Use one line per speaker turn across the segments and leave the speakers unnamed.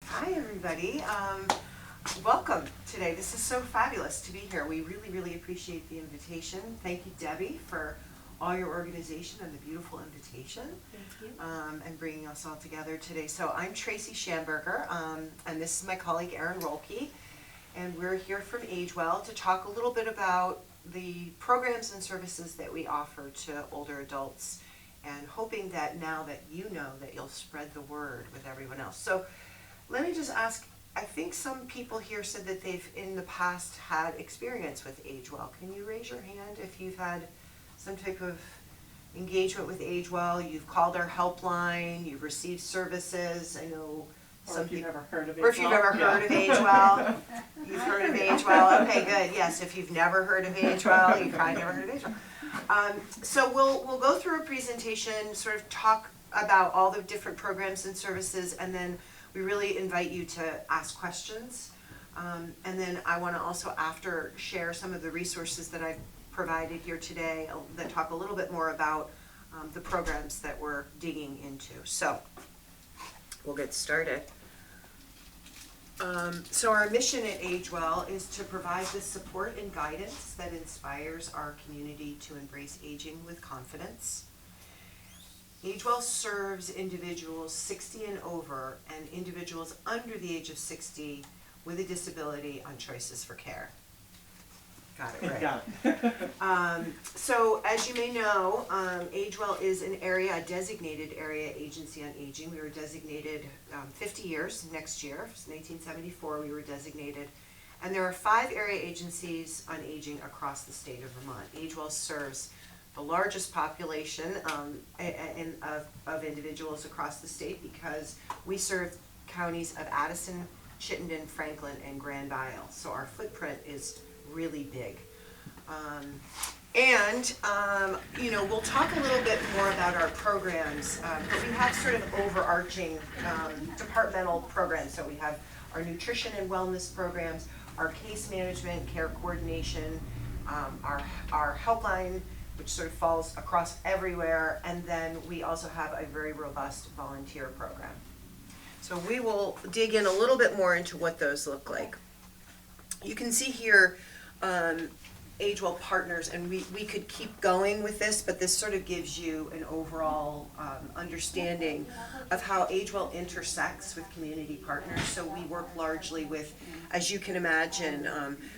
Hi, everybody. Welcome today. This is so fabulous to be here. We really appreciate the invitation. Thank you, Debbie, for all your organization and the beautiful invitation.
Thank you.
And bringing us all together today. So I'm Tracy Schamberger, and this is my colleague Erin Rolke, and we're here from AgeWell to talk a little bit about the programs and services that we offer to older adults, and hoping that now that you know that you'll spread the word with everyone else. So let me just ask, I think some people here said that they've in the past had experience with AgeWell. Can you raise your hand if you've had some type of engagement with AgeWell? You've called our helpline, you've received services. I know some people.
Or if you've ever heard of AgeWell.
Or if you've ever heard of AgeWell. You've heard of AgeWell. Okay, good. Yes, if you've never heard of AgeWell, you've probably never heard of AgeWell. So we'll go through a presentation, sort of talk about all the different programs and services, and then we really invite you to ask questions. And then I want to also after share some of the resources that I've provided here today that talk a little bit more about the programs that we're digging into. So we'll get started. So our mission at AgeWell is to provide the support and guidance that inspires our community to embrace aging with confidence. AgeWell serves individuals 60 and over and individuals under the age of 60 with a disability on choices for care. Got it right.
Got it.
So as you may know, AgeWell is a designated area agency on aging. We were designated 50 years next year. It was 1974 we were designated. And there are 5 area agencies on aging across the state of Vermont. AgeWell serves the largest population of individuals across the state because we serve counties of Addison, Chittenden, Franklin, and Grand Isle. So our footprint is really big. We'll talk a little bit more about our programs, but we have sort of overarching departmental programs. So we have our nutrition and wellness programs, our case management, care coordination, our helpline, which sort of falls across everywhere, and then we also have a very robust volunteer program. So we will dig in a little bit more into what those look like. You can see here AgeWell partners, and we could keep going with this, but this sort of gives you an overall understanding of how AgeWell intersects with community partners. So we work largely with, as you can imagine,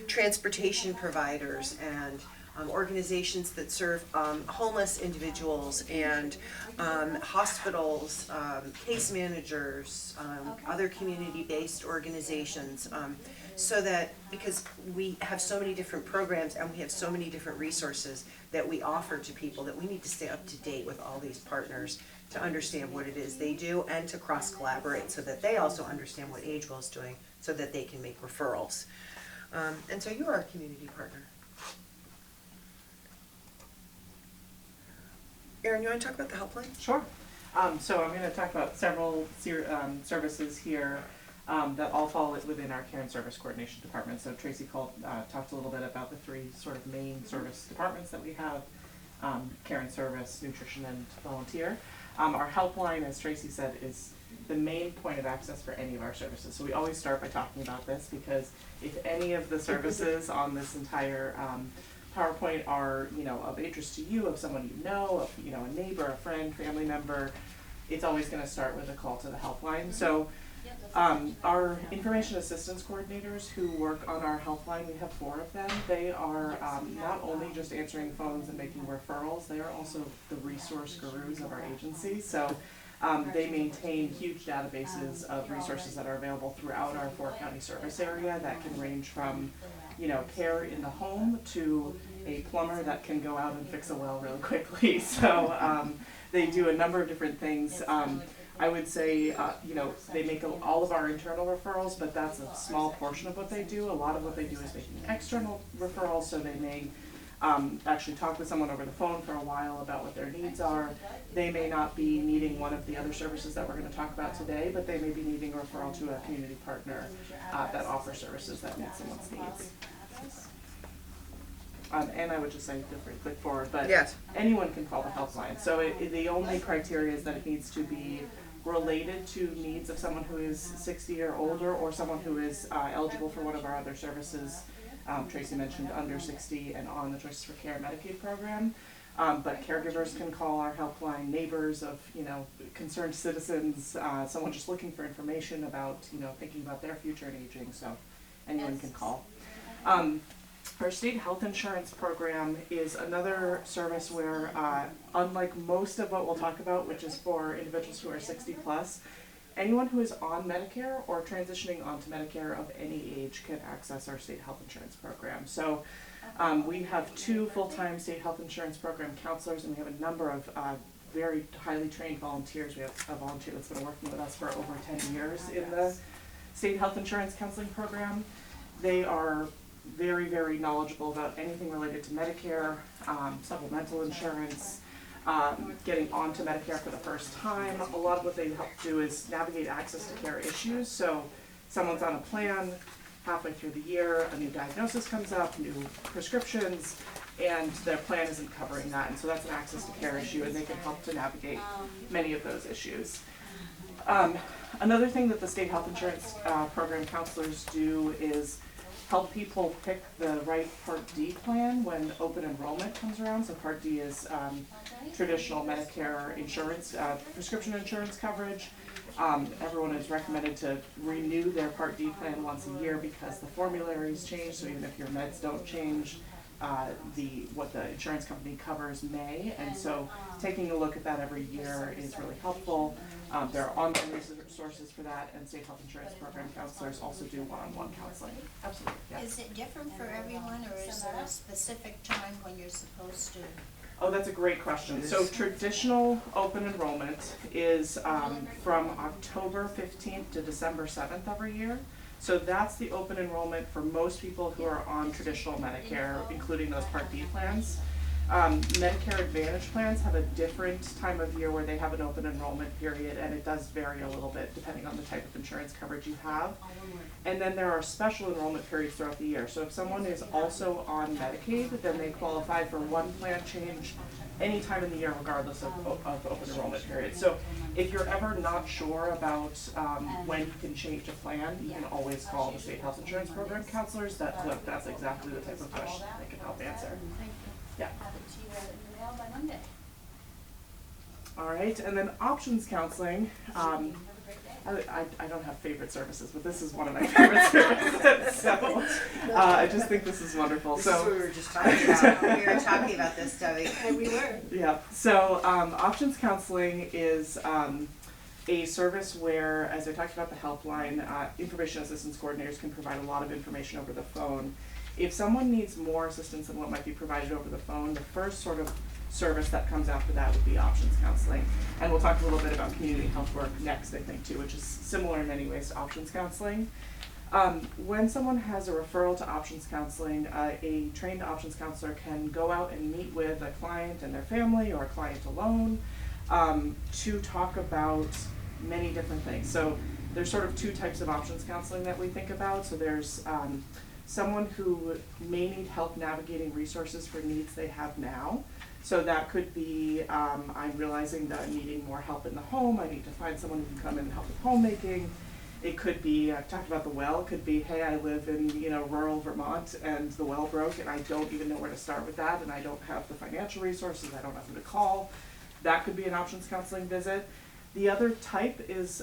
transportation providers and organizations that serve homeless individuals and hospitals, case managers, other community-based organizations, so that because we have so many different programs and we have so many different resources that we offer to people that we need to stay up to date with all these partners to understand what it is they do and to cross-collaborate so that they also understand what AgeWell is doing so that they can make referrals. And so you are a community partner. Erin, you want to talk about the helpline?
Sure. So I'm going to talk about several services here that all fall within our care and service coordination department. So Tracy talked a little bit about the 3 sort of main service departments that we have, care and service, nutrition, and volunteer. Our helpline, as Tracy said, is the main point of access for any of our services. So we always start by talking about this because if any of the services on this entire PowerPoint are, of interest to you, of someone you know, of, a neighbor, a friend, family member, it's always going to start with a call to the helpline. So our information assistance coordinators who work on our helpline, we have 4 of them. They are not only just answering phones and making referrals, they are also the resource gurus of our agency. So they maintain huge databases of resources that are available throughout our 4-county service area that can range from care in the home to a plumber that can go out and fix a well really quickly. So they do a number of different things. I would say, they make all of our internal referrals, but that's a small portion of what they do. A lot of what they do is making external referrals, so they may actually talk with someone over the phone for a while about what their needs are. They may not be needing one of the other services that we're going to talk about today, but they may be needing a referral to a community partner that offers services that meet someone's needs. And I would just say feel free to click forward, but
Yes.
anyone can call the helpline. So the only criteria is that it needs to be related to needs of someone who is 60 or older, or someone who is eligible for one of our other services. Tracy mentioned under 60 and on the Choices for Care Medicaid program. But caregivers can call our helpline, neighbors of, concerned citizens, someone just looking for information about, thinking about their future and aging, so anyone can call. Our state health insurance program is another service where, unlike most of what we'll talk about, which is for individuals who are 60 plus, anyone who is on Medicare or transitioning onto Medicare of any age can access our state health insurance program. So we have 2 full-time state health insurance program counselors, and we have a number of very highly trained volunteers. We have a volunteer that's been working with us for over 10 years in the state health insurance counseling program. They are very, very knowledgeable about anything related to Medicare, supplemental insurance, getting onto Medicare for the first time. A lot of what they help do is navigate access to care issues. So someone's on a plan, halfway through the year, a new diagnosis comes up, new prescriptions, and their plan isn't covering that. And so that's an access to care issue, and they can help to navigate many of those issues. Another thing that the state health insurance program counselors do is help people pick the right Part D plan when open enrollment comes around. So Part D is traditional Medicare insurance, prescription insurance coverage. Everyone is recommended to renew their Part D plan once a year because the formularies change, so even if your meds don't change, what the insurance company covers may, and so taking a look at that every year is really helpful. There are online resources for that, and state health insurance program counselors also do one-on-one counseling. Absolutely, yeah.
Is it different for everyone, or is there a specific time when you're supposed to?
Oh, that's a great question. So traditional open enrollment is from October 15th to December 7th every year. So that's the open enrollment for most people who are on traditional Medicare, including those Part D plans. Medicare Advantage plans have a different time of year where they have an open enrollment period, and it does vary a little bit depending on the type of insurance coverage you have. And then there are special enrollment periods throughout the year. So if someone is also on Medicaid, then they qualify for one plan change any time in the year regardless of open enrollment period. So if you're ever not sure about when you can change a plan, you can always call the state health insurance program counselors. That's exactly the type of question they can help answer. Yeah. All right, and then options counseling. I don't have favorite services, but this is one of my favorite services. So I just think this is wonderful.
This is what we were just talking about. We were talking about this, Debbie.
And we were.
Yeah. So options counseling is a service where, as I talked about the helpline, information assistance coordinators can provide a lot of information over the phone. If someone needs more assistance than what might be provided over the phone, the first sort of service that comes after that would be options counseling. And we'll talk a little bit about community health work next, I think, too, which is similar in many ways to options counseling. When someone has a referral to options counseling, a trained options counselor can go out and meet with a client and their family, or a client alone, to talk about many different things. So there's sort of 2 types of options counseling that we think about. So there's someone who may need help navigating resources for needs they have now. So that could be, I'm realizing that I'm needing more help in the home. I need to find someone who can come in and help with homemaking. It could be, I've talked about the well, it could be, hey, I live in rural Vermont and the well broke and I don't even know where to start with that, and I don't have the financial resources, I don't have who to call. That could be an options counseling visit. The other type is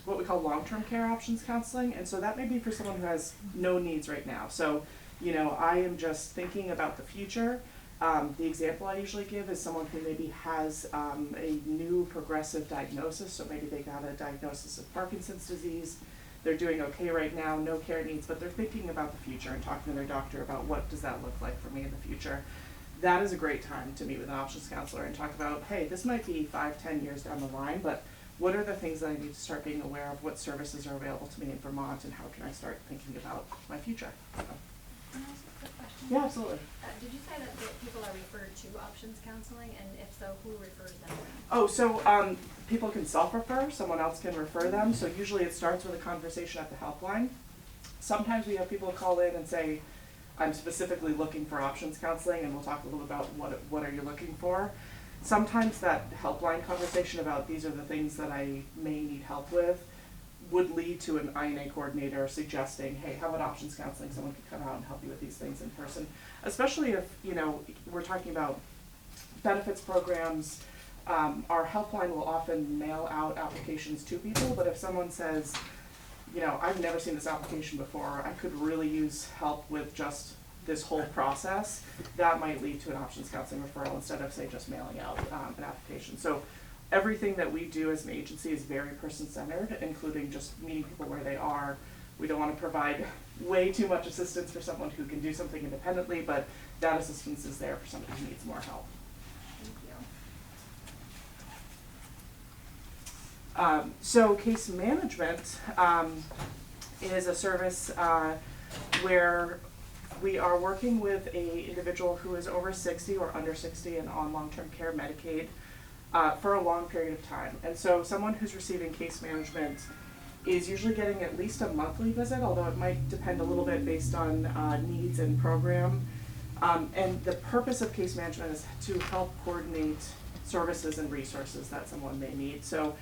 what we call long-term care options counseling, and so that may be for someone who has no needs right now. So, I am just thinking about the future. The example I usually give is someone who maybe has a new progressive diagnosis, so maybe they got a diagnosis of Parkinson's disease. They're doing okay right now, no care needs, but they're thinking about the future and talking to their doctor about what does that look like for me in the future. That is a great time to meet with an options counselor and talk about, hey, this might be 5-10 years down the line, but what are the things that I need to start being aware of? What services are available to me in Vermont, and how can I start thinking about my future? So.
Can I ask a quick question?
Yeah, absolutely.
Did you say that people are referred to options counseling, and if so, who refers them?
Oh, so people can self-refer, someone else can refer them. So usually it starts with a conversation at the helpline. Sometimes we have people call in and say, I'm specifically looking for options counseling, and we'll talk a little about what are you looking for. sometimes that helpline conversation about these are the things that I may need help with would lead to an INA coordinator suggesting, hey, how about options counseling? Someone could come out and help you with these things in person. Especially if, we're talking about benefits programs, our helpline will often mail out applications to people, but if someone says, I've never seen this application before, I could really use help with just this whole process, that might lead to an options counseling referral instead of, say, just mailing out an application. So everything that we do as an agency is very person-centered, including just meeting people where they are. We don't want to provide way too much assistance for someone who can do something independently, but that assistance is there for somebody who needs more help.
Thank you.
So case management is a service where we are working with an individual who is over 60 or under 60 and on long-term care Medicaid for a long period of time. And so someone who's receiving case management is usually getting at least a monthly visit, although it might depend a little bit based on needs and program. And the purpose of case management is to help coordinate services and resources that someone may need. So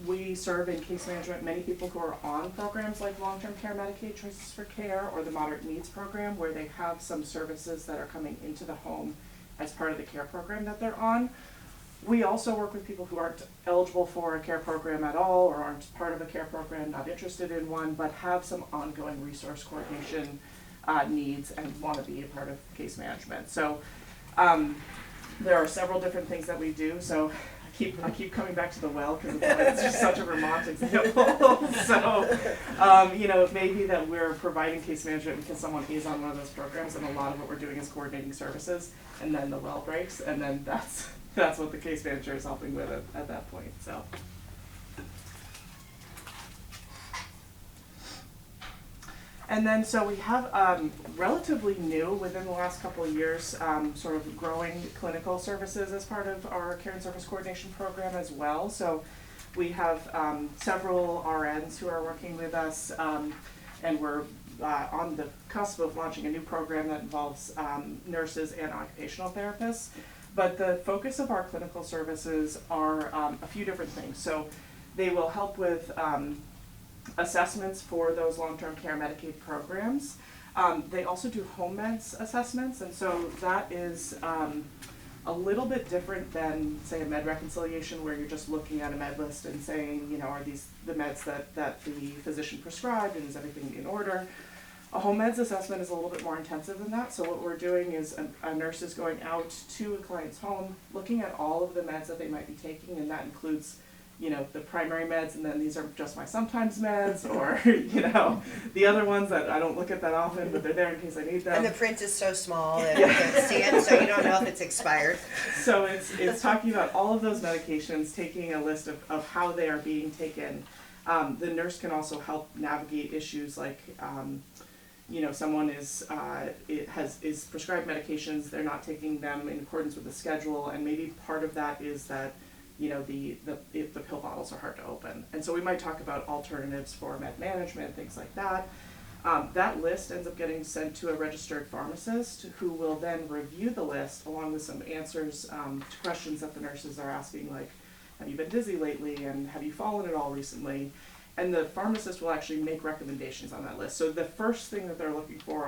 we serve in case management many people who are on programs like long-term care Medicaid Choices for Care or the Moderate Needs Program, where they have some services that are coming into the home as part of the care program that they're on. We also work with people who aren't eligible for a care program at all or aren't part of a care program, not interested in one, but have some ongoing resource coordination needs and want to be a part of case management. So there are several different things that we do. So I keep coming back to the well because it's just such a Vermont example. So, it may be that we're providing case management because someone is on one of those programs, and a lot of what we're doing is coordinating services, and then the well breaks, and then that's what the case manager is helping with at that point. So. And then, so we have relatively new, within the last couple of years, sort of growing clinical services as part of our care and service coordination program as well. So we have several RNs who are working with us, and we're on the cusp of launching a new program that involves nurses and occupational therapists. But the focus of our clinical services are a few different things. So they will help with assessments for those long-term care Medicaid programs. They also do home meds assessments, and so that is a little bit different than, say, a med reconciliation where you're just looking at a med list and saying, are these the meds that the physician prescribed and is everything in order? A home meds assessment is a little bit more intensive than that. So what we're doing is a nurse is going out to a client's home, looking at all of the meds that they might be taking, and that includes the primary meds, and then these are just my sometimes meds, or, the other ones that I don't look at that often, but they're there in case I need them.
And the print is so small that you can't see it, so you don't know if it's expired.
So it's talking about all of those medications, taking a list of how they are being taken. The nurse can also help navigate issues like, someone is prescribed medications, they're not taking them in accordance with the schedule, and maybe part of that is that the pill bottles are hard to open. And so we might talk about alternatives for med management, things like that. That list ends up getting sent to a registered pharmacist who will then review the list along with some answers to questions that the nurses are asking, like, have you been dizzy lately, and have you fallen at all recently? And the pharmacist will actually make recommendations on that list. So the first thing that they're looking for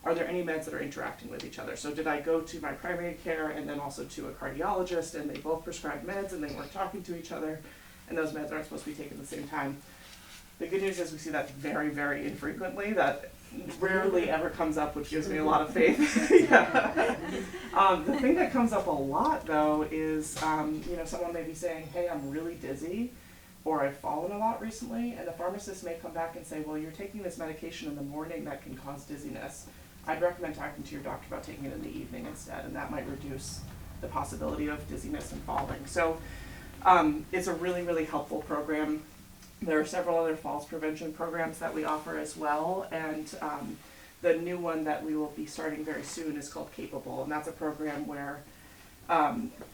are there any meds that are interacting with each other? So did I go to my primary care and then also to a cardiologist, and they both prescribed meds and they weren't talking to each other, and those meds aren't supposed to be taken at the same time? The good news is we see that very, very infrequently. That rarely ever comes up, which gives me a lot of faith. Yeah. The thing that comes up a lot, though, is someone may be saying, hey, I'm really dizzy, or I've fallen a lot recently, and the pharmacist may come back and say, well, you're taking this medication in the morning that can cause dizziness. I'd recommend talking to your doctor about taking it in the evening instead, and that might reduce the possibility of dizziness and falling. So it's a really, really helpful program. There are several other falls prevention programs that we offer as well, and the new one that we will be starting very soon is called Capable, and that's a program where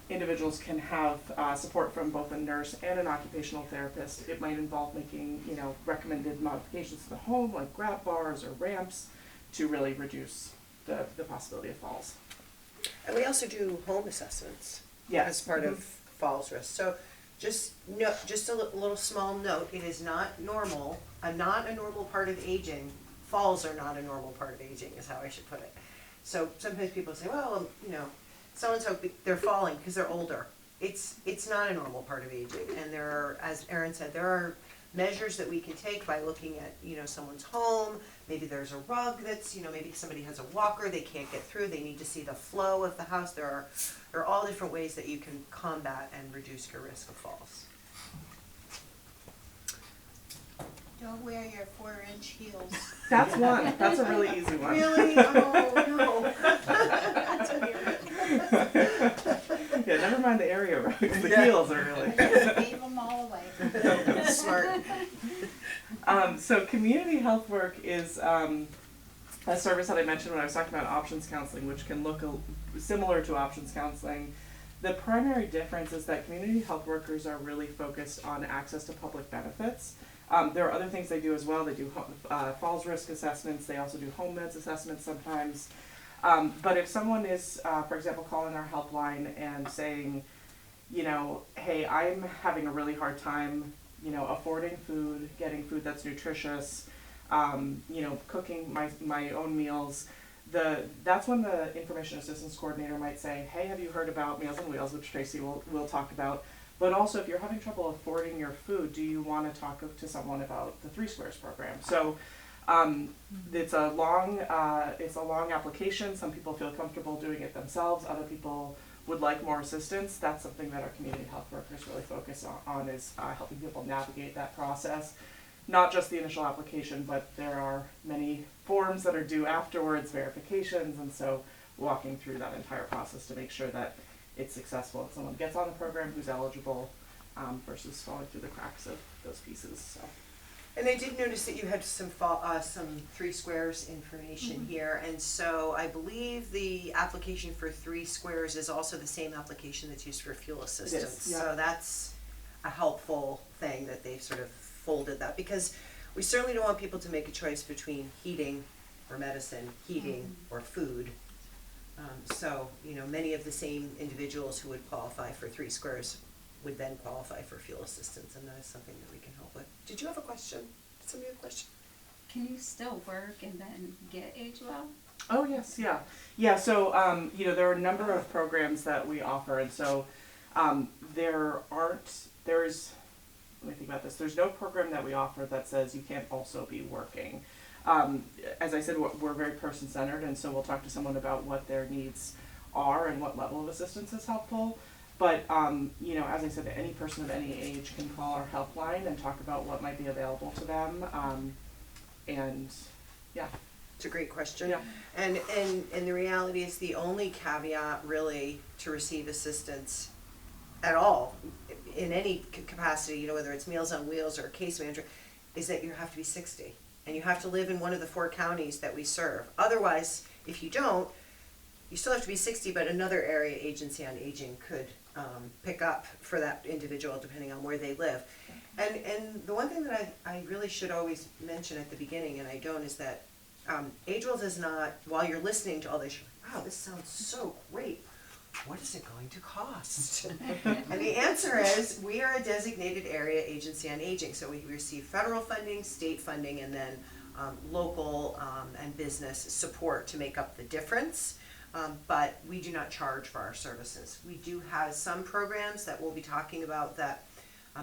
individuals can have support from both a nurse and an occupational therapist. It might involve making, recommended modifications to the home, like grab bars or ramps, to really reduce the possibility of falls.
And we also do home assessments
Yes.
as part of falls risk. So just a little small note, it is not normal, not a normal part of aging. Falls are not a normal part of aging is how I should put it. So sometimes people say, well, so-and-so, they're falling because they're older. It's not a normal part of aging. And there are, as Erin said, there are measures that we can take by looking at, someone's home. Maybe there's a rug that's, maybe somebody has a walker, they can't get through, they need to see the flow of the house. There are all different ways that you can combat and reduce your risk of falls.
Don't wear your 4-inch heels.
That's one. That's a really easy one.
Really? Oh, no.
Yeah, never mind the area rugs. The
Yeah.
heels are really.
Leave them all away.
Smart.
So community health work is a service that I mentioned when I was talking about options counseling, which can look similar to options counseling. The primary difference is that community health workers are really focused on access to public benefits. There are other things they do as well. They do falls risk assessments. They also do home meds assessments sometimes. But if someone is, for example, calling our helpline and saying, hey, I'm having a really hard time, affording food, getting food that's nutritious, cooking my own meals, that's when the information assistance coordinator might say, hey, have you heard about Meals on Wheels, which Tracy will talk about. But also, if you're having trouble affording your food, do you want to talk to someone about the 3 Squares program? So it's a long application. Some people feel comfortable doing it themselves. Other people would like more assistance. That's something that our community health workers really focus on is helping people navigate that process. Not just the initial application, but there are many forms that are due afterwards, verifications, and so walking through that entire process to make sure that it's successful if someone gets on the program who's eligible versus falling through the cracks of those pieces. So.
And I did notice that you had some 3 Squares information here, and so I believe the application for 3 Squares is also the same application that's used for fuel assistance.
Yeah.
So that's a helpful thing that they've sort of folded that, because we certainly don't want people to make a choice between heating or medicine, heating or food. So, many of the same individuals who would qualify for 3 Squares would then qualify for fuel assistance, and that is something that we can help with. Did you have a question? Did somebody have a question?
Can you still work and then get age well?
Oh yes, yeah. Yeah, so there are a number of programs that we offer, and so let me think about this. There's no program that we offer that says you can't also be working. As I said, we're very person-centered, and so we'll talk to someone about what their needs are and what level of assistance is helpful. But, as I said, any person of any age can call our helpline and talk about what might be available to them.
It's a great question.
Yeah.
And the reality is the only caveat really to receive assistance at all in any capacity, whether it's Meals on Wheels or case manager, is that you have to be 60 and you have to live in one of the 4 counties that we serve. Otherwise, if you don't, you still have to be 60, but another area agency on aging could pick up for that individual depending on where they live. And the one thing that I really should always mention at the beginning, and I don't, is that AgeWell does not, while you're listening to all this, you're like, wow, this sounds so great. What is it going to cost? And the answer is, we are a designated area agency on aging. So we receive federal funding, state funding, and then local and business support to make up the difference. But we do not charge for our services. We do have some programs that we'll be talking about that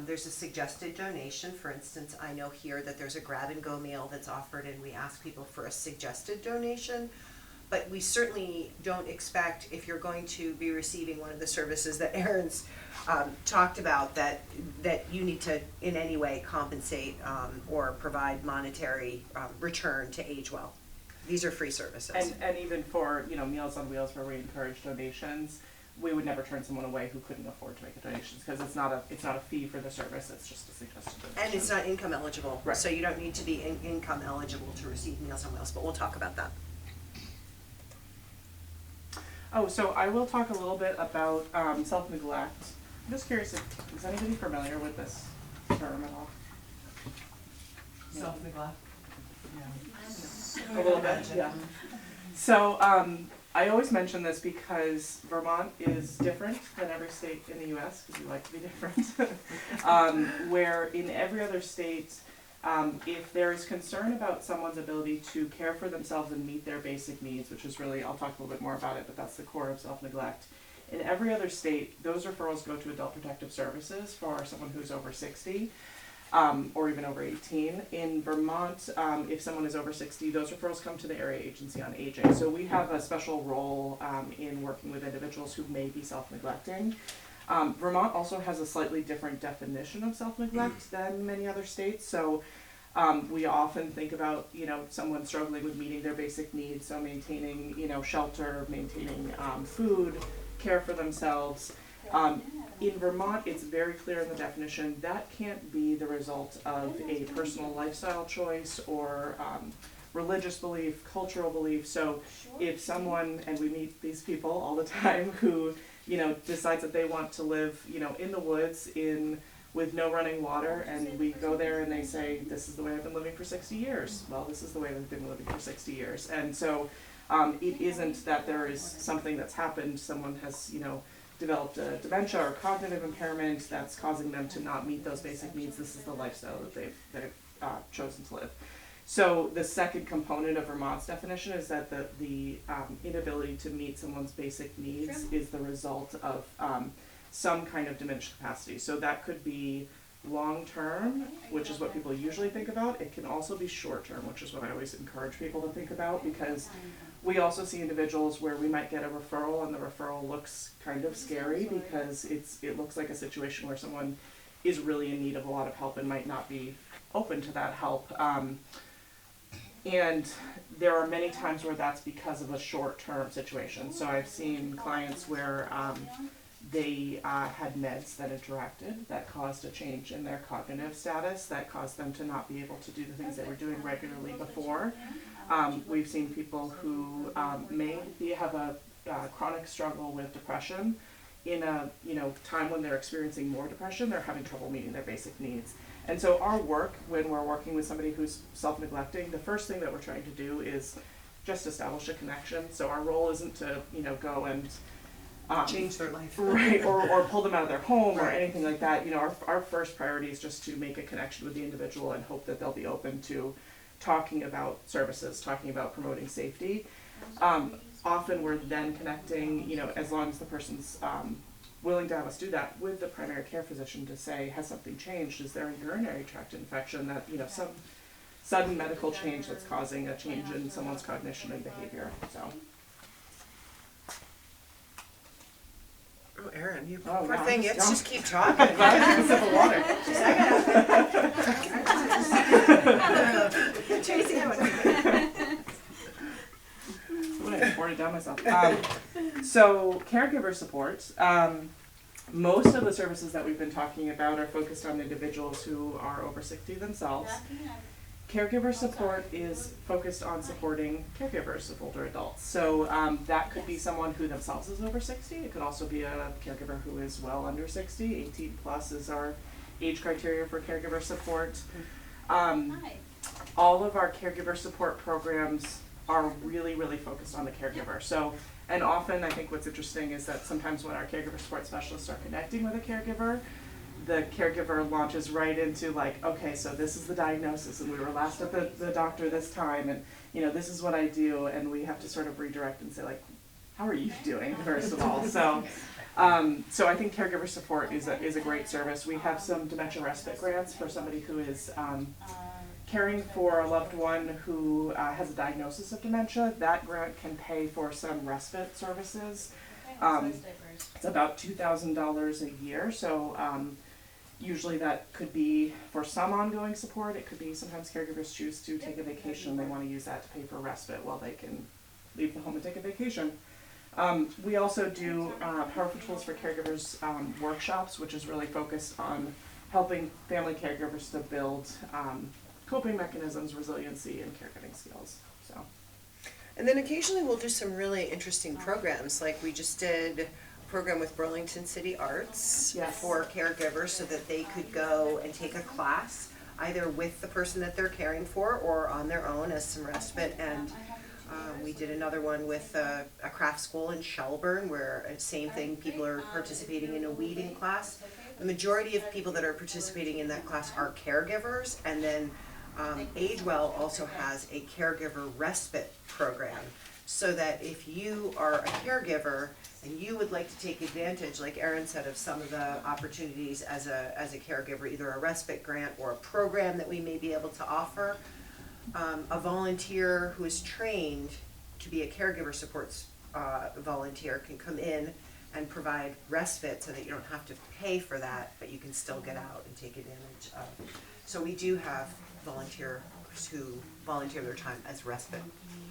there's a suggested donation. For instance, I know here that there's a grab-and-go meal that's offered, and we ask people for a suggested donation. But we certainly don't expect, if you're going to be receiving one of the services that Erin's talked about, that you need to in any way compensate or provide monetary return to AgeWell. These are free services.
And even for Meals on Wheels, where we encourage donations, we would never turn someone away who couldn't afford to make a donation, because it's not a fee for the service. It's just a suggested donation.
And it's not income eligible,
right.
So you don't need to be income eligible to receive Meals on Wheels. But we'll talk about that.
Oh, so I will talk a little bit about self-neglect. I'm just curious, is anybody familiar with this term at all?
Self-neglect?
A little bit, yeah. So I always mention this because Vermont is different than every state in the US, because we like to be different. Where in every other state, if there is concern about someone's ability to care for themselves and meet their basic needs, which is really, I'll talk a little bit more about it, but that's the core of self-neglect. In every other state, those referrals go to Adult Protective Services for someone who's over 60. Or even over 18. In Vermont, if someone is over 60, those referrals come to the Area Agency on Aging. So we have a special role in working with individuals who may be self-neglecting. Vermont also has a slightly different definition of self-neglect than many other states. So we often think about, someone struggling with meeting their basic needs, so maintaining, shelter, maintaining food, care for themselves. In Vermont, it's very clear in the definition that can't be the result of a personal lifestyle choice or religious belief, cultural belief. So if someone, and we meet these people all the time, who decides that they want to live in the woods with no running water, and we go there and they say, this is the way I've been living for 60 years. Well, this is the way we've been living for 60 years. And so it isn't that there is something that's happened, someone has developed a dementia or cognitive impairment that's causing them to not meet those basic needs. This is the lifestyle that they've chosen to live. So the second component of Vermont's definition is that the inability to meet someone's basic needs is the result of some kind of diminished capacity. So that could be long-term, which is what people usually think about. It can also be short-term, which is what I always encourage people to think about, because we also see individuals where we might get a referral and the referral looks kind of scary because it looks like a situation where someone is really in need of a lot of help and might not be open to that help. And there are many times where that's because of a short-term situation. So I've seen clients where they had meds that interacted that caused a change in their cognitive status that caused them to not be able to do the things they were doing regularly before. We've seen people who may have a chronic struggle with depression. In a time when they're experiencing more depression, they're having trouble meeting their basic needs. And so our work, when we're working with somebody who's self-neglecting, the first thing that we're trying to do is just establish a connection. So our role isn't to go and
change their life.
Right, or pull them out of their home or
Right.
anything like that. Our first priority is just to make a connection with the individual and hope that they'll be open to talking about services, talking about promoting safety. Often we're then connecting, as long as the person's willing to have us do that, with the primary care physician to say, has something changed? Is there a urinary tract infection that, some sudden medical change that's causing a change in someone's cognition and behavior, so.
Oh, Erin, you
Oh,
poor
no,
thing,
I'm
let's
just
just keep talking.
Glad I took a sip of water.
Tracy,
I poured it down myself. So caregiver support. Most of the services that we've been talking about are focused on individuals who are over 60 themselves. Caregiver support is focused on supporting caregivers of older adults. So that could be someone who themselves is over 60. It could also be a caregiver who is well under 60. 18 plus is our age criteria for caregiver support. All of our caregiver support programs are really, really focused on the caregiver. So, and often I think what's interesting is that sometimes when our caregiver support specialists are connecting with a caregiver, the caregiver launches right into like, okay, so this is the diagnosis, and we were last at the doctor this time, and this is what I do, and we have to sort of redirect and say like, how are you doing, first of all? So I think caregiver support is a great service. We have some dementia respite grants for somebody who is caring for a loved one who has a diagnosis of dementia. That grant can pay for some respite services. It's about $2,000 a year, so usually that could be for some ongoing support. It could be sometimes caregivers choose to take a vacation. They want to use that to pay for respite while they can leave the home and take a vacation. We also do Powerful Tools for Caregivers workshops, which is really focused on helping family caregivers to build coping mechanisms, resiliency, and caregiving skills. So.
And then occasionally we'll do some really interesting programs, like we just did a program with Burlington City Arts
Yes.
for caregivers so that they could go and take a class either with the person that they're caring for or on their own as some respite. And We did another one with a craft school in Shelburne where same thing, people are participating in a weeding class. The majority of people that are participating in that class are caregivers, and then AgeWell also has a caregiver respite program, so that if you are a caregiver and you would like to take advantage, like Erin said, of some of the opportunities as a caregiver, either a respite grant or a program that we may be able to offer, a volunteer who is trained to be a caregiver supports volunteer can come in and provide respite so that you don't have to pay for that, but you can still get out and take advantage of. So we do have volunteers who volunteer their time as respite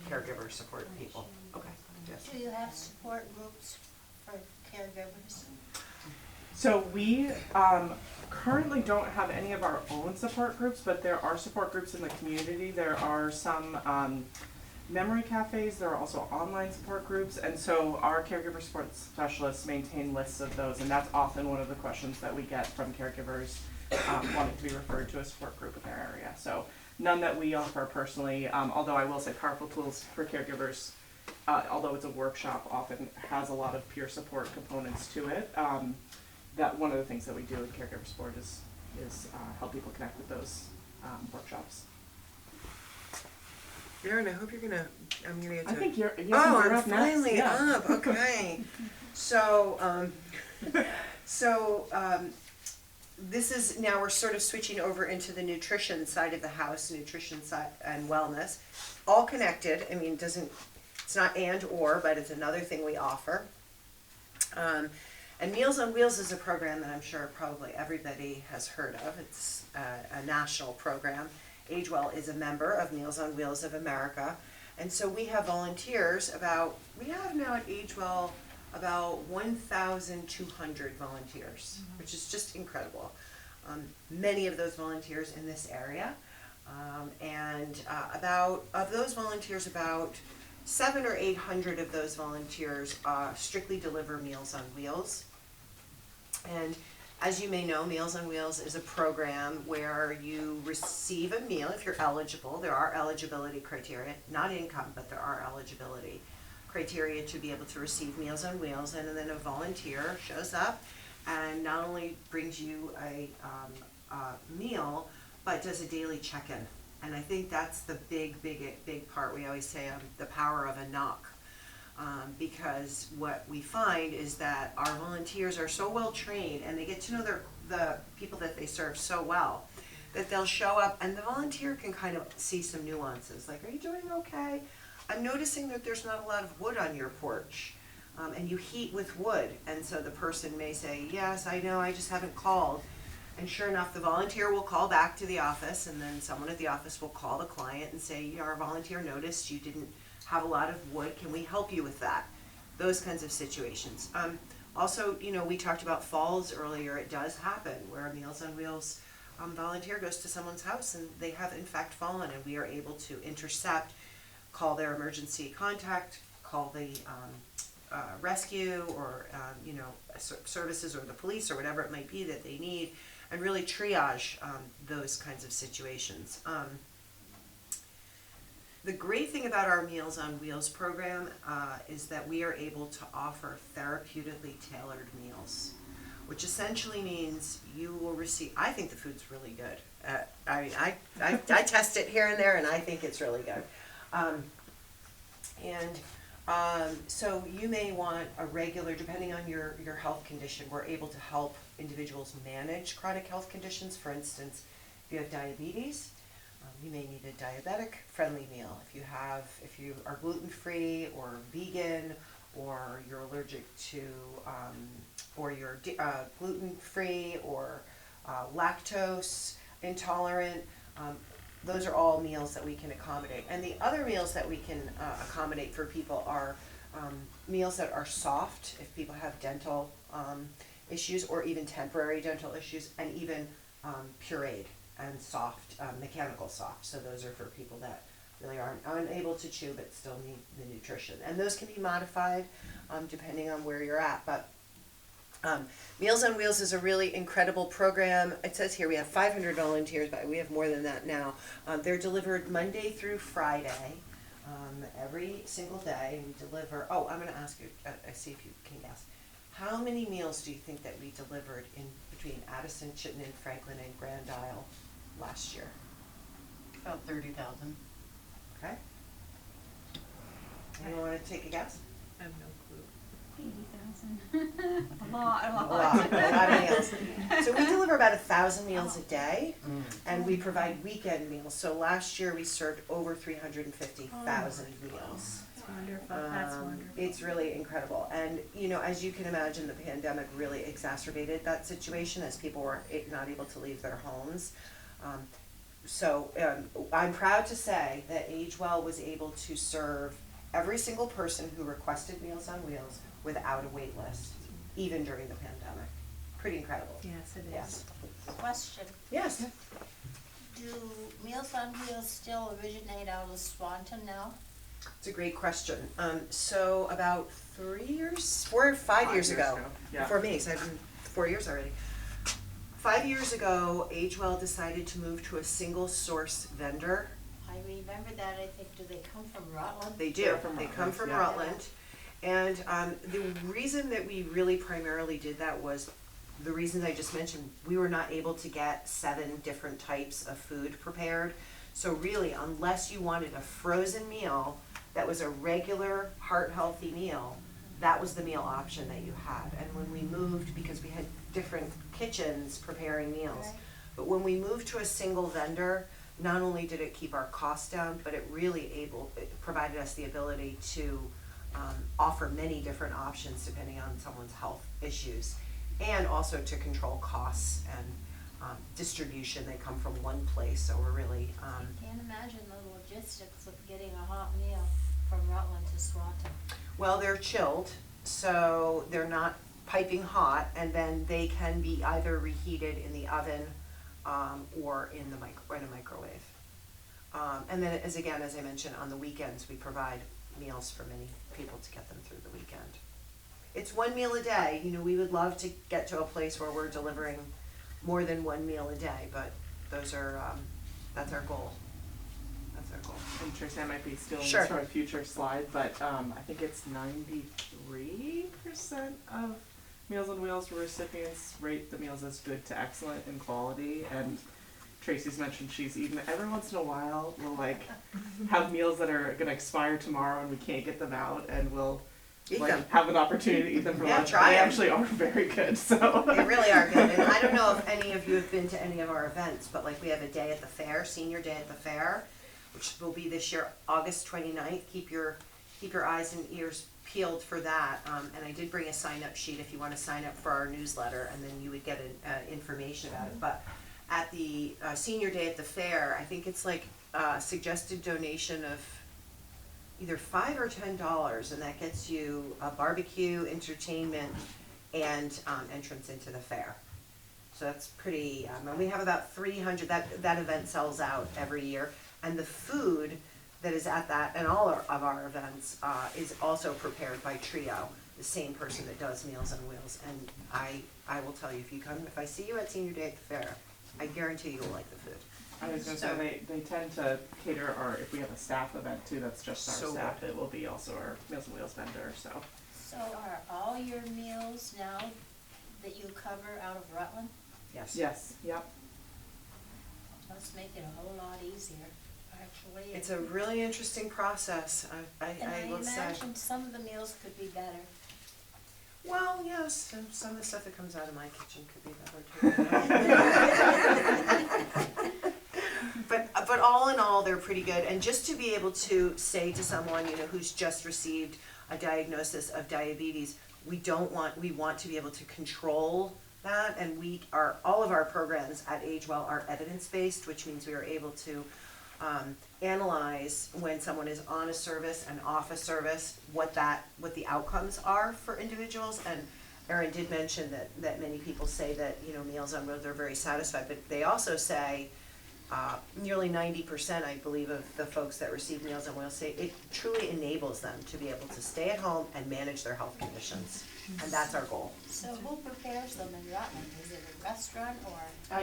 caregiver support people. Okay, yes.
Do you have support groups for caregivers?
So we currently don't have any of our own support groups, but there are support groups in the community. There are some memory cafes, there are also online support groups, and so our caregiver support specialists maintain lists of those, and that's often one of the questions that we get from caregivers wanting to be referred to a support group in their area. So none that we offer personally, although I will say Powerful Tools for Caregivers, although it's a workshop, often has a lot of peer support components to it. That one of the things that we do in caregiver support is help people connect with those workshops.
Erin, I hope I'm gonna get to.
I think you're
Oh,
you're
I'm
up next.
finally
Yeah.
up, okay. So, this is, now we're sort of switching over into the nutrition side of the house, nutrition side and wellness. All connected, I mean, it's not and or, but it's another thing we offer. And Meals on Wheels is a program that I'm sure probably everybody has heard of. It's a national program. AgeWell is a member of Meals on Wheels of America. And so we have volunteers we have now at AgeWell about 1,200 volunteers, which is just incredible. Many of those volunteers in this area. Of those volunteers, about 700 or 800 of those volunteers strictly deliver Meals on Wheels. And as you may know, Meals on Wheels is a program where you receive a meal if you're eligible. There are eligibility criteria, not income, but there are eligibility criteria to be able to receive Meals on Wheels. And then a volunteer shows up and not only brings you a meal, but does a daily check-in. And I think that's the big part. We always say the power of a knock. Because what we find is that our volunteers are so well trained and they get to know the people that they serve so well that they'll show up and the volunteer can kind of see some nuances. Like, are you doing okay? I'm noticing that there's not a lot of wood on your porch. And you heat with wood. And so the person may say, yes, I know, I just haven't called. And sure enough, the volunteer will call back to the office, and then someone at the office will call the client and say, our volunteer noticed you didn't have a lot of wood, can we help you with that? Those kinds of situations. Also, we talked about falls earlier. It does happen where a Meals on Wheels volunteer goes to someone's house and they have in fact fallen, and we are able to intercept, call their emergency contact, call the rescue or services or the police or whatever it might be that they need, and really triage those kinds of situations. The great thing about our Meals on Wheels program is that we are able to offer therapeutically tailored meals, which essentially means you will receive, I think the food's really good. I test it here and there and I think it's really good. So you may want a regular, depending on your health condition, we're able to help individuals manage chronic health conditions. For instance, if you have diabetes, you may need a diabetic-friendly meal. If you are gluten-free or vegan, or you're allergic to, or you're gluten-free or lactose intolerant, those are all meals that we can accommodate. And the other meals that we can accommodate for people are meals that are soft, if people have dental issues or even temporary dental issues, and even pureed and soft, mechanical soft. So those are for people that really aren't unable to chew but still need the nutrition. And those can be modified depending on where you're at. But Meals on Wheels is a really incredible program. It says here we have 500 volunteers, but we have more than that now. They're delivered Monday through Friday. every single day. We deliver, oh, I'm gonna ask you, see if you can guess. How many meals do you think that we delivered in between Addison, Chittenden, Franklin, and Grand Isle last year?
About 30,000.
Okay? Anyone wanna take a guess?
I have no clue.
80,000. A lot.
A lot of meals. So we deliver about 1,000 meals a day, and we provide weekend meals. So last year we served over 350,000 meals.
That's wonderful, that's wonderful.
It's really incredible. And, you know, as you can imagine, the pandemic really exacerbated that situation as people were not able to leave their homes. I'm proud to say that AgeWell was able to serve every single person who requested Meals on Wheels without a wait list, even during the pandemic. Pretty incredible.
Yes, it is.
Yes.
Question,
Yes.
do Meals on Wheels still originate out of Swanton now?
It's a great question. So about 4 or 5 years ago,
Yeah.
before me, because I've been 4 years already. 5 years ago, AgeWell decided to move to a single source vendor.
I remember that, I think, do they come from Rutland?
They do.
They're from
They come
Rutland,
from
yeah.
Rutland. And the reason that we really primarily did that was the reasons I just mentioned. We were not able to get 7 different types of food prepared. So really, unless you wanted a frozen meal that was a regular heart-healthy meal, that was the meal option that you had. And when we moved, because we had different kitchens preparing meals,
Right.
but when we moved to a single vendor, not only did it keep our costs down, but it provided us the ability to offer many different options depending on someone's health issues, and also to control costs and distribution. They come from one place, so we're really
Can't imagine the logistics of getting a hot meal from Rutland to Swanton.
well, they're chilled, so they're not piping hot, and then they can be either reheated in the oven or in a microwave. And then, as I mentioned, on the weekends, we provide meals for many people to get them through the weekend. It's one meal a day. You know, we would love to get to a place where we're delivering more than one meal a day, but that's our goal. That's our goal.
And Tracy, I might be stealing
Sure.
this from a future slide, but I think it's 93% of Meals on Wheels recipients rate the meals as good to excellent in quality. And Tracy's mentioned she's eaten every once in a while. We'll like have meals that are gonna expire tomorrow and we can't get them out, and we'll
Eat
like
them.
have an opportunity to eat them for
Yeah,
lunch.
try
They
'em.
actually are very good. So
They really are good, and I don't know if any of you have been to any of our events, but like we have a day at the fair, senior day at the fair, which will be this year, August 29th. Keep your eyes and ears peeled for that. And I did bring a sign-up sheet if you want to sign up for our newsletter, and then you would get information about it. But at the senior day at the fair, I think it's like a suggested donation of either $5 or $10, and that gets you a barbecue, entertainment, and entrance into the fair. So that's pretty, and we have about 300, that event sells out every year. And the food that is at that, and all of our events, is also prepared by Trio, the same person that does Meals on Wheels. And I will tell you, if I see you at senior day at the fair, I guarantee you will like the food.
I was gonna say they tend to cater, or if we have a staff event too, that's just our
So
staff.
good.
It will be also our Meals on Wheels vendor. So
So are all your meals now that you cover out of Rutland?
Yes.
yes, yep.
Must make it a whole lot easier, actually.
It's a really interesting process, I will
And
say.
I imagine some of the meals could be better.
Well, yes, and some of the stuff that comes out of my kitchen could be better too. But all in all, they're pretty good. And just to be able to say to someone, you know, who's just received a diagnosis of diabetes, we want to be able to control that, and all of our programs at AgeWell are evidence-based, which means we are able to analyze when someone is on a service and off a service, what the outcomes are for individuals. And Erin did mention that many people say that, you know, Meals on Wheels are very satisfied, but they also say nearly 90%, I believe, of the folks that receive Meals on Wheels say it truly enables them to be able to stay at home and manage their health conditions, and that's our goal.
So who prepares them in Rutland? Is it a restaurant or?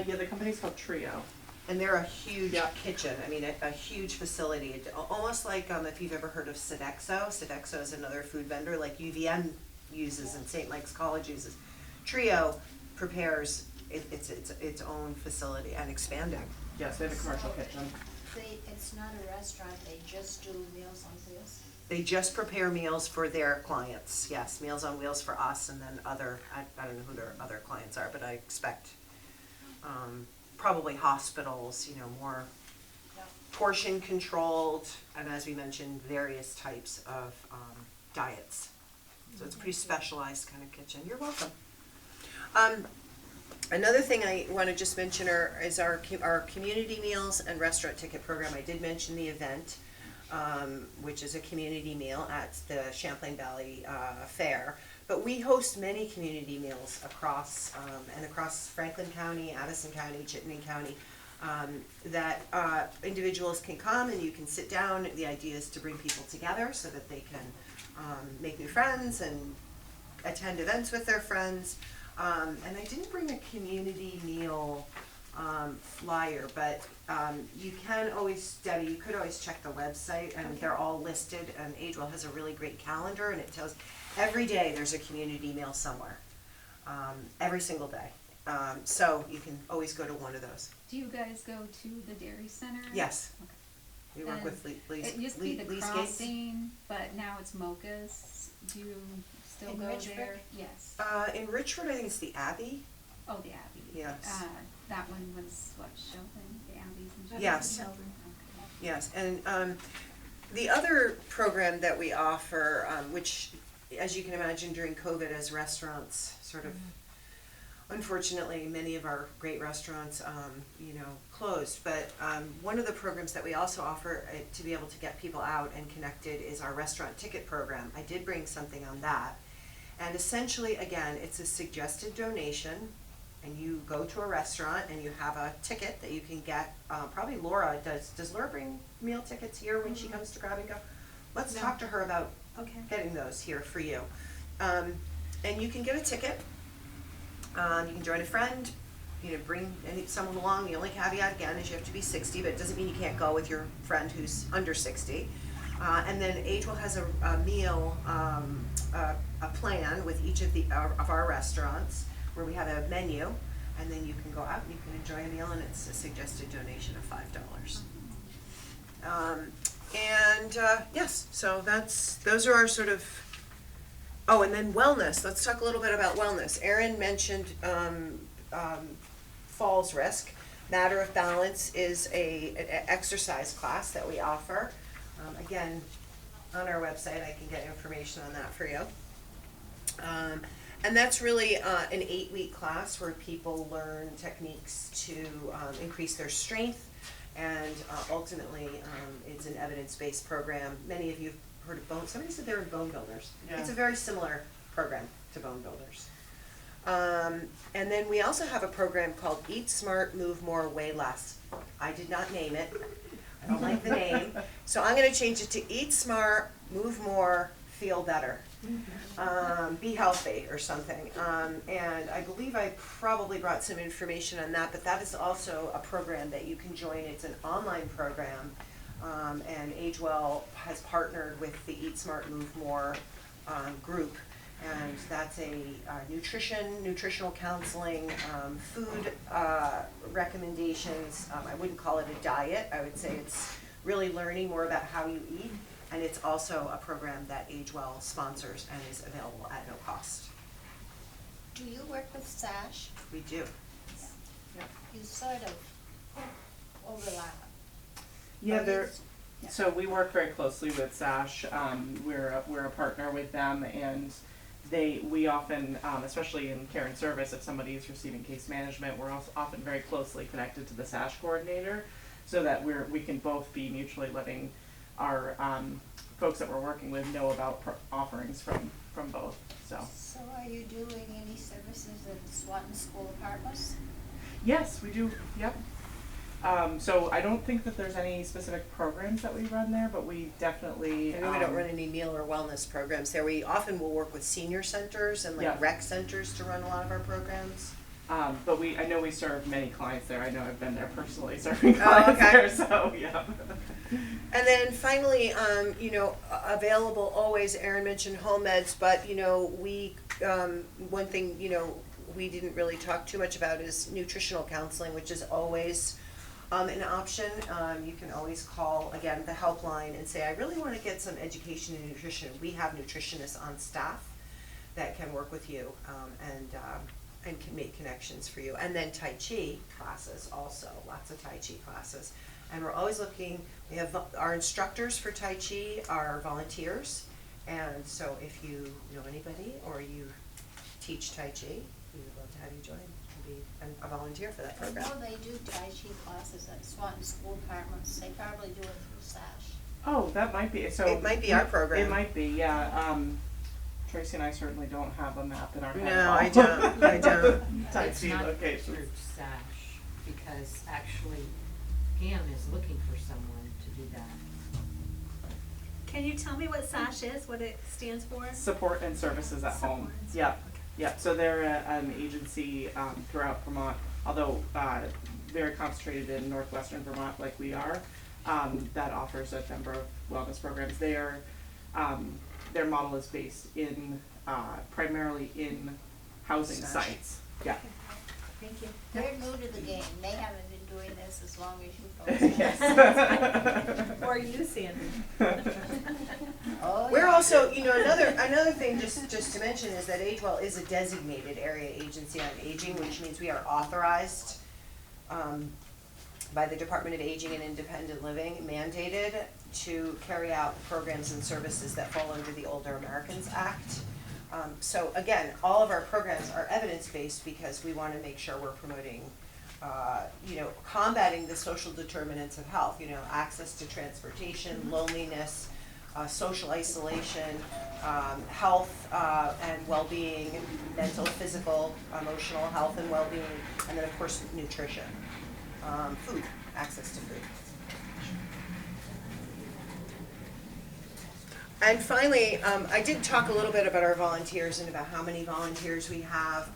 Yeah, the company's called Trio.
And they're a huge
Yeah.
kitchen, I mean, a huge facility, almost like, if you've ever heard of Sodexo is another food vendor, like UVM uses and St. Mike's College uses. Trio prepares its own facility and expanding.
Yes, they have a commercial kitchen.
It's not a restaurant, they just do Meals on Wheels?
They just prepare meals for their clients, yes, Meals on Wheels for us and then I don't know who their other clients are, but I expect, probably hospitals, more
Yeah.
portion controlled, and as we mentioned, various types of, diets. So it's a pretty specialized kind of kitchen, you're welcome. Another thing I wanna just mention is our community meals and restaurant ticket program. I did mention the event, which is a community meal at the Champlain Valley Fair. But we host many community meals across Franklin County, Addison County, Chittenden County, that individuals can come and you can sit down. The idea is to bring people together so that they can make new friends and attend events with their friends. And I didn't bring a community meal flyer, but you can always, Debbie, you could always check the website and they're all listed, and Agewell has a really great calendar and it tells every day there's a community meal somewhere, every single day. So you can always go to one of those.
Do you guys go to the Dairy Center?
Yes.
Okay.
We work
And
with
It used to be the
Lee's Gates.
Crossing, but now it's Mocha's. Do you still
In
go
Richford?
there? Yes.
In Richford, I think it's the Abbey.
Oh, the Abbey.
Yes.
That one was what, Sheldon, the Abbeys and Sheldon?
Yes.
Okay.
Yes, and the other program that we offer, which, as you can imagine, during COVID, as restaurants sort of, unfortunately, many of our great restaurants, closed. But one of the programs that we also offer to be able to get people out and connected is our restaurant ticket program. I did bring something on that, and essentially, again, it's a suggested donation. And you go to a restaurant and you have a ticket that you can get, probably Laura does Laura bring meal tickets here when she comes to grab and go? Let's talk to her about
Okay.
getting those here for you. And you can get a ticket, you can join a friend, bring someone along. The only caveat again is you have to be 60, but it doesn't mean you can't go with your friend who's under 60. And then Agewell has a meal, a plan with each of our restaurants, where we have a menu, and then you can go out and you can enjoy a meal, and it's a suggested donation of $5. Yes, so those are our sort of, and then wellness, let's talk a little bit about wellness. Erin mentioned falls risk. Matter of Balance is an exercise class that we offer. Again, on our website, I can get information on that for you. And that's really an 8-week class where people learn techniques to increase their strength, and ultimately it's an evidence-based program. Many of you have heard of somebody said they were Bone Builders.
Yeah.
It's a very similar program to Bone Builders. And then we also have a program called Eat Smart, Move More, Weigh Less. I did not name it. I don't like the name. So I'm gonna change it to Eat Smart, Move More, Feel Better. Be healthy or something. And I believe I probably brought some information on that, but that is also a program that you can join. It's an online program, and Agewell has partnered with the Eat Smart, Move More group, and that's a nutritional counseling, food recommendations. I wouldn't call it a diet. I would say it's really learning more about how you eat. And it's also a program that Agewell sponsors and is available at no cost.
Do you work with SASH?
We do.
You sort of overlap.
Yeah,
Or
they're,
you-
so we work very closely with SASH. We're a partner with them, and we often, especially in care and service, if somebody is receiving case management, we're also often very closely connected to the SASH coordinator, so that we can both be mutually letting our folks that we're working with know about offerings from both. So
are you doing any services at Swanton School of Harmless?
yes, we do. Yep. So I don't think that there's any specific programs that we run there, but we definitely.
Maybe we don't run any meal or wellness programs there. We often will work with senior centers and like
Yeah.
rec centers to run a lot of our programs.
But I know we serve many clients there. I know I've been there personally serving
Oh,
clients
okay.
there, so yeah.
And then finally, you know, available always, Erin mentioned home meds, but, you know, we, one thing, you know, we didn't really talk too much about is nutritional counseling, which is always an option. You can always call, again, the helpline and say, I really want to get some education in nutrition. We have nutritionists on staff that can work with you, and can make connections for you. And then Tai Chi classes also, lots of Tai Chi classes. And we're always looking, we have our instructors for Tai Chi are volunteers. And so if you know anybody or you teach Tai Chi, we would love to have you join and be a volunteer for that
I
program.
know they do Tai Chi classes at Swanton School Departments, they probably do it through SASH.
Oh, that might be, so.
It might be our program.
It might be, yeah. Tracy and I certainly don't have a map in our head.
No, I don't, I don't.
Tai
It's
Chi
not
location.
through SASH, because actually Pam is looking for someone to do that.
Can you tell me what SASH is, what it stands for?
Support and services at home.
Support and services,
Yep,
okay.
yep. So they're an agency throughout Vermont, although very concentrated in northwestern Vermont like we are, that offers a number of wellness programs. Their model is based in primarily in housing
SASH.
sites. Yeah.
Thank you.
They're new to the game, they haven't been doing this as long as you folks
Yes.
have.
Or you, Sandy.
Oh,
We're
yeah.
also, you know, another thing just to mention is that AgeWell is a designated area agency on aging, which means we are authorized by the Department of Aging and Independent Living, mandated to carry out programs and services that fall under the Older Americans Act. So again, all of our programs are evidence-based because we want to make sure we're promoting, you know, combating the social determinants of health, you know, access to transportation, loneliness, social isolation, health and well-being, mental, physical, emotional health and well-being, and then of course nutrition, food, access to food. And finally, I did talk a little bit about our volunteers and about how many volunteers we have.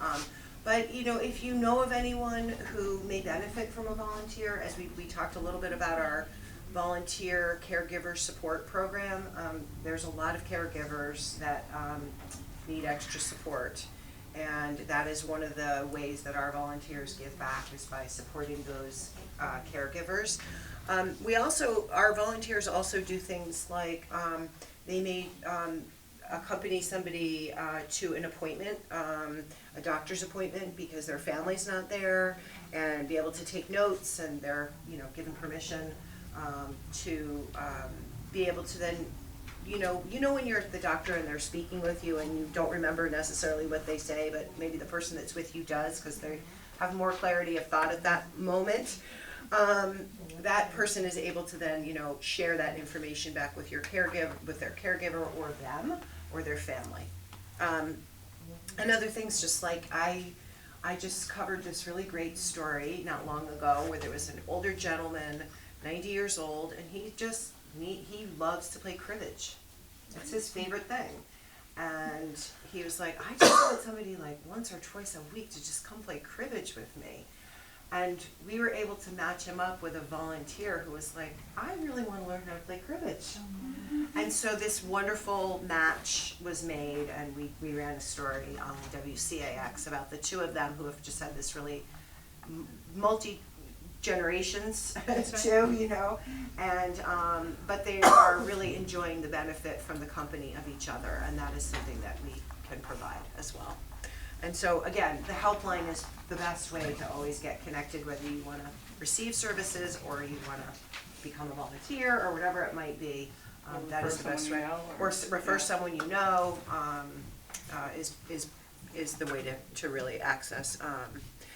But you know, if you know of anyone who may benefit from a volunteer, as we talked a little bit about our volunteer caregiver support program, there's a lot of caregivers that need extra support. And that is one of the ways that our volunteers give back, is by supporting those caregivers. Our volunteers also do things like, they may accompany somebody to an appointment, a doctor's appointment, because their family's not there, and be able to take notes, and they're, you know, given permission to be able to then, you know when you're at the doctor and they're speaking with you and you don't remember necessarily what they say, but maybe the person that's with you does, because they have more clarity of thought at that moment. That person is able to then, you know, share that information back with your caregiver, with their caregiver or them or their family. And other things, just like I just covered this really great story not long ago where there was an older gentleman, 90 years old, and he loves to play cribbage. It's his favorite thing. And he was like, I just want somebody like once or twice a week to just come play cribbage with me. And we were able to match him up with a volunteer who was like, I really want to learn how to play cribbage. And so this wonderful match was made, and we ran a story on WCAX about the two of them who have just had this really multi-generations too, you know, and but they are really enjoying the benefit from the company of each other, and that is something that we can provide as well. And so again, the helpline is the best way to always get connected, whether you want to receive services or you want to become a volunteer or whatever it might be. That is the best way. Or refer someone you know is the way to really access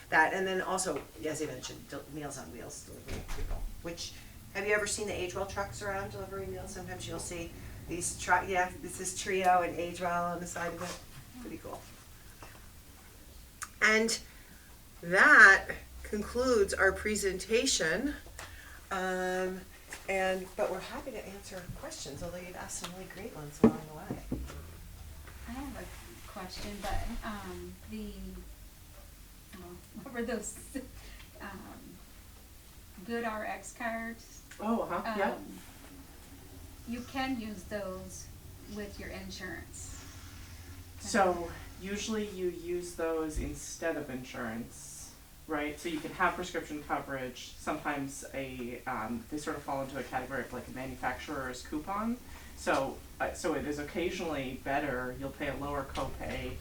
that. And then also, as I mentioned, Meals on Wheels delivering people. Which, have you ever seen the AgeWell trucks around delivering meals? Sometimes you'll see these this is Trio and AgeWell on the side of it. Pretty cool. And that concludes our presentation. But we're happy to answer questions, although you've asked some really great ones along the way.
I have a question, but what were those, Good RX cards?
Oh, yeah.
You can use those with your insurance.
So usually you use those instead of insurance, right? So you can have prescription coverage. Sometimes they sort of fall into a category of like a manufacturer's coupon. So it is occasionally better. You'll pay a lower copay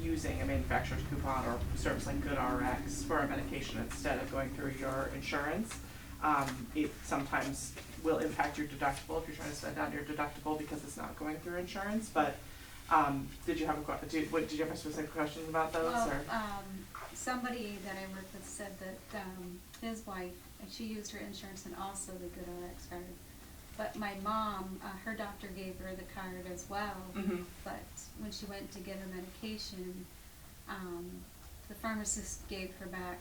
using a manufacturer's coupon or a service like GoodRx for a medication instead of going through your insurance. It sometimes will impact your deductible if you're trying to spend down your deductible because it's not going through insurance. But did you have did you have specific questions about those?
Well,
or?
Somebody that I work with said that his wife, and she used her insurance and also the GoodRx card. But my mom, her doctor gave her the card as well.
Mm-hmm.
But when she went to get her medication, the pharmacist gave her back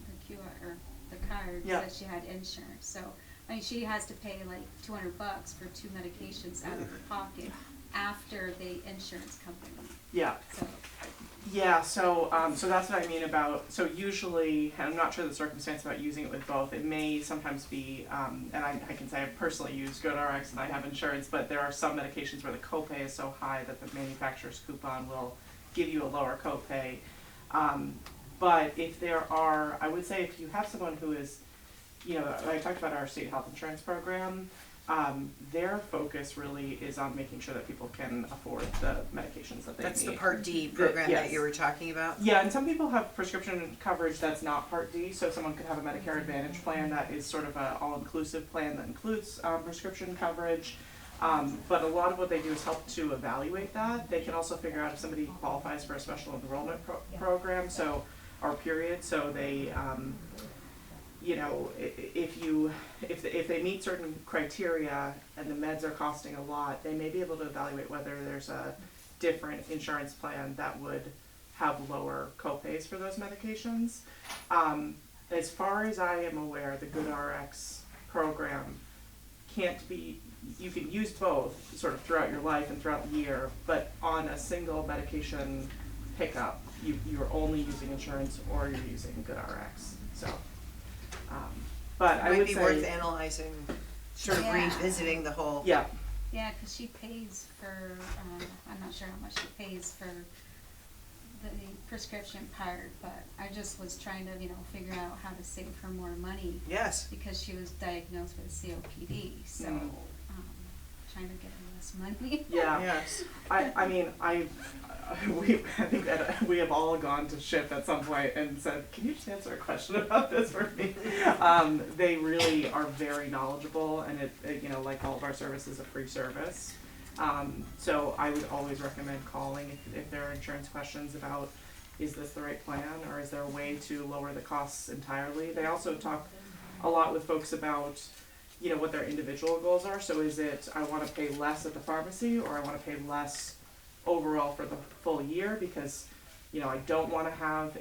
the QR or the card
Yeah.
that she had insurance. So I mean, she has to pay like $200 for 2 medications out of her pocket after the insurance company.
Yeah.
So
Yeah, so that's what I mean about, so usually, and I'm not sure the circumstance about using it with both, it may sometimes be, and I can say I personally use GoodRx and I have insurance, but there are some medications where the copay is so high that the manufacturer's coupon will give you a lower copay. But if there are, I would say if you have someone who is, I talked about our state health insurance program, their focus really is on making sure that people can afford the medications that they
That's
need.
the Part D program that
Yes.
you were talking about?
Yeah, and some people have prescription coverage that's not Part D, so someone could have a Medicare Advantage plan that is sort of a all-inclusive plan that includes prescription coverage. But a lot of what they do is help to evaluate that. They can also figure out if somebody qualifies for a special enrollment program, or period, so they, if they meet certain criteria and the meds are costing a lot, they may be able to evaluate whether there's a different insurance plan that would have lower copays for those medications. As far as I am aware, the GoodRx program you can use both sort of throughout your life and throughout the year, but on a single medication pickup, you're only using insurance or you're using GoodRx. So, but I would say
Might be worth analyzing, sort of
Yeah.
revisiting the whole.
yeah.
yeah, because she pays for, I'm not sure how much she pays for the prescription part, but I just was trying to, figure out how to save her more money
Yes.
because she was diagnosed with COPD, so,
Mm.
trying to get her less money.
Yeah.
Yes.
I think that we have all gone to SHIP at some point and said, can you just answer a question about this for me? They really are very knowledgeable, and it like all of our services, a free service. So I would always recommend calling if there are insurance questions about, is this the right plan, or is there a way to lower the costs entirely? They also talk a lot with folks about what their individual goals are. So is it, I want to pay less at the pharmacy, or I want to pay less overall for the full year, because I don't want to have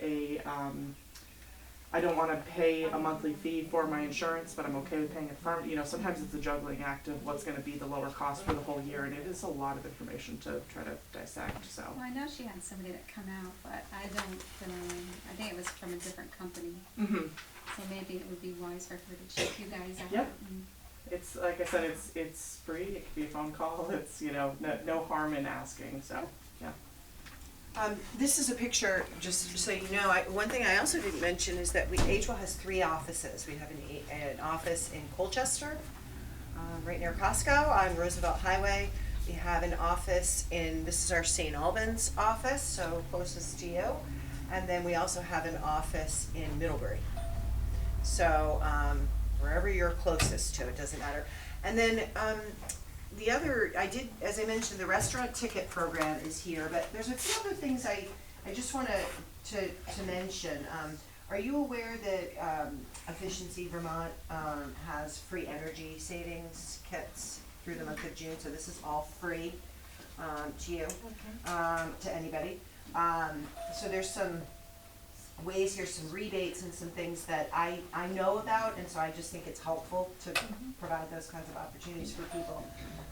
I don't want to pay a monthly fee for my insurance, but I'm okay with paying at the pharmacy. Sometimes it's a juggling act of what's going to be the lower cost for the whole year, and it is a lot of information to try to dissect. So
Well, I know she had somebody that come out, but I think it was from a different company, so maybe it would be wise for her to check you guys out.
Yeah.
and-
it's like I said, it's free. It could be a phone call. It's no harm in asking. So yeah.
This is a picture, just so you know, one thing I also didn't mention is that Agewell has 3 offices. We have an office in Colchester, right near Costco on Roosevelt Highway. We have an office this is our St. Albans office, so closest to you. And then we also have an office in Middlebury. So wherever you're closest to, it doesn't matter. And then the other, as I mentioned, the restaurant ticket program is here, but there's a few other things I just want to mention. Are you aware that Efficiency Vermont has free energy savings kits through the month of June? So this is all free to you, to anybody. So there's some ways, here's some rebates and some things that I know about, and so I just think it's helpful to provide those kinds of opportunities for people.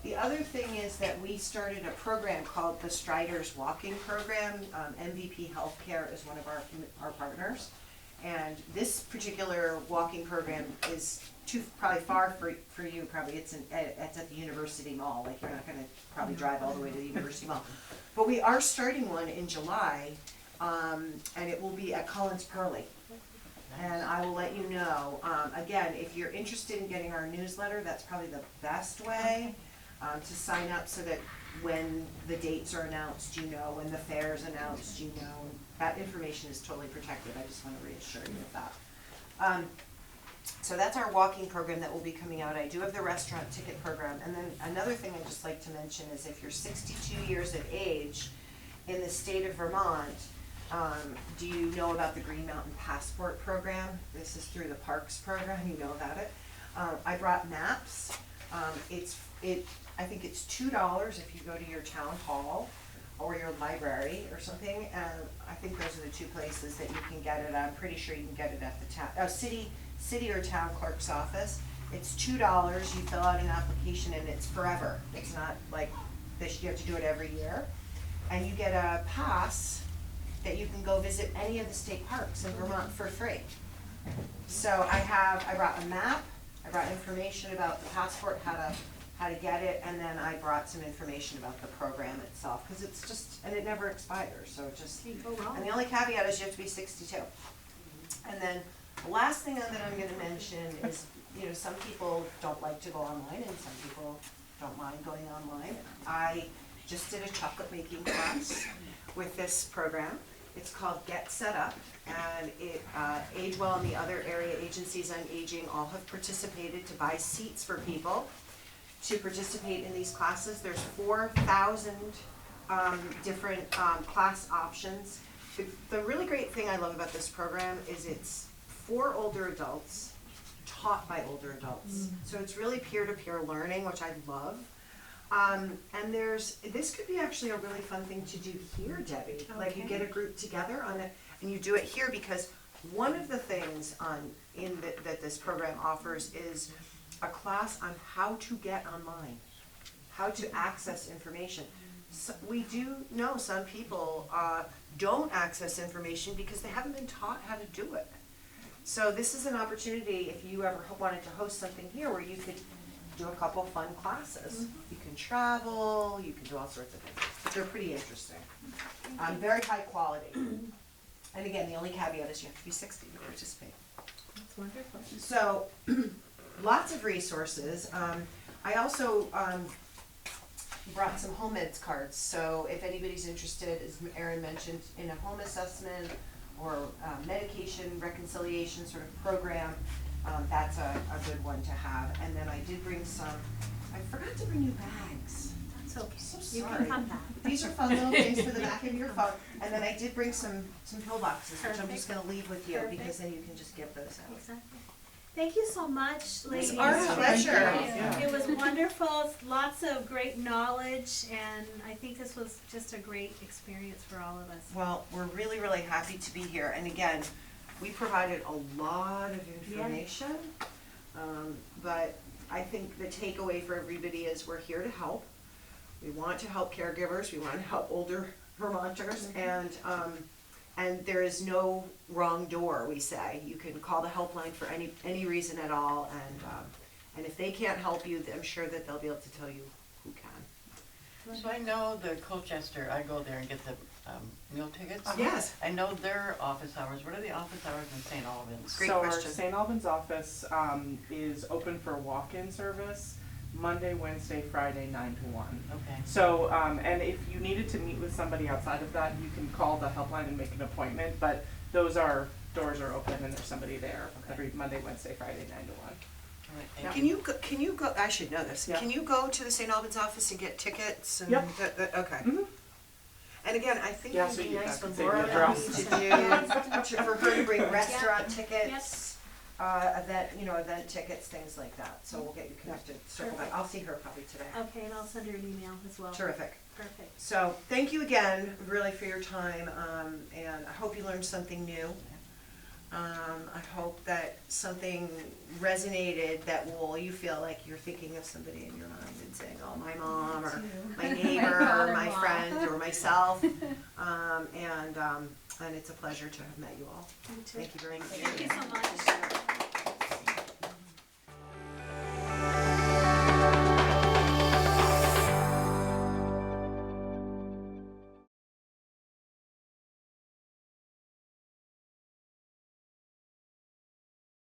The other thing is that we started a program called the Striders Walking Program. MVP Healthcare is one of our partners. And this particular walking program is probably far for you, probably it's at the University Mall, like you're not gonna probably drive all the way to the University Mall. But we are starting one in July, and it will be at Collins Pearly. And I will let you know, again, if you're interested in getting our newsletter, that's probably the best way to sign up, so that when the dates are announced, you know, when the fair is announced, you know. That information is totally protected, I just wanna reassure you of that. So that's our walking program that will be coming out. I do have the restaurant ticket program, and then another thing I'd just like to mention is if you're 62 years of age in the state of Vermont, do you know about the Green Mountain Passport program? This is through the Parks program, you know about it. I brought maps. I think it's $2 if you go to your town hall or your library or something, and I think those are the two places that you can get it. I'm pretty sure you can get it at the town, city or town clerk's office. It's $2, you fill out an application and it's forever. It's not like this, you have to do it every year. And you get a pass that you can go visit any of the state parks in Vermont for free. So I brought a map, I brought information about the passport, how to get it, and then I brought some information about the program itself, because it's just, and it never expires, so it just, and the only caveat is you have to be 62. And then the last thing that I'm gonna mention is, you know, some people don't like to go online and some people don't mind going online. I just did a chocolate making class with this program. It's called Get Set Up, and it, Age Well and the other area agencies on aging all have participated to buy seats for people to participate in these classes. There's 4,000 different class options. The really great thing I love about this program is it's for older adults, taught by older adults. So it's really peer-to-peer learning, which I love. And this could be actually a really fun thing to do here, Debbie. Like you get a group together on it and you do it here, because one of the things that this program offers is a class on how to get online, how to access information. So we do know some people don't access information because they haven't been taught how to do it. So this is an opportunity, if you ever wanted to host something here, where you could do a couple fun classes. You can travel, you can do all sorts of things, but they're pretty interesting. Very high quality. And again, the only caveat is you have to be 60 to participate.
That's wonderful.
So, lots of resources. I also brought some home meds cards, so if anybody's interested, as Erin mentioned, in a home assessment or medication reconciliation sort of program, that's a good one to have. And then I did bring I forgot to bring you bags.
That's okay.
So
You
sorry.
can come back.
These are fun little things for the back of your phone. And then I did bring some pill boxes, which I'm just gonna leave with you,
Perfect.
because then you can just give those out.
Exactly. Thank you so much, ladies.
It's our pleasure.
Yeah.
It was wonderful, lots of great knowledge, and I think this was just a great experience for all of us.
Well, we're really, really happy to be here, and again, we provided a lot of information, but I think the takeaway for everybody is we're here to help. We want to help caregivers, we want to help older Vermonters, and there is no wrong door, we say. You can call the helpline for any reason at all, and if they can't help you, I'm sure that they'll be able to tell you who can.
So I know the Colchester, I go there and get the meal tickets.
Yes.
I know their office hours. What are the office hours in St. Albans?
Great
So
question.
our St. Albans office is open for walk-in service Monday, Wednesday, Friday, 9 to 1.
Okay.
So, and if you needed to meet with somebody outside of that, you can call the helpline and make an appointment, but doors are open and there's somebody there every Monday, Wednesday, Friday, 9 to 1.
All right, thank you.
Can you go, I should know this,
Yeah.
can you go to the St. Albans office and get tickets and?
Yep.
Okay.
Mhm.
And again, I think
Yeah,
it would
so
be
you
nice
have
for
to say
Laura
the
to
address.
for her to bring restaurant tickets, event tickets, things like that, so we'll get you connected, circle back, I'll see her probably today.
Okay, and I'll send her an email as well.
Terrific.
Perfect.
So, thank you again, really, for your time, and I hope you learned something new. I hope that something resonated that you feel like you're thinking of somebody in your mind and saying, oh, my mom, or my neighbor, or my
father-in-law.
friend, or myself. And it's a pleasure to have met you all.
You too.
Thank you very much.
Thank you so much.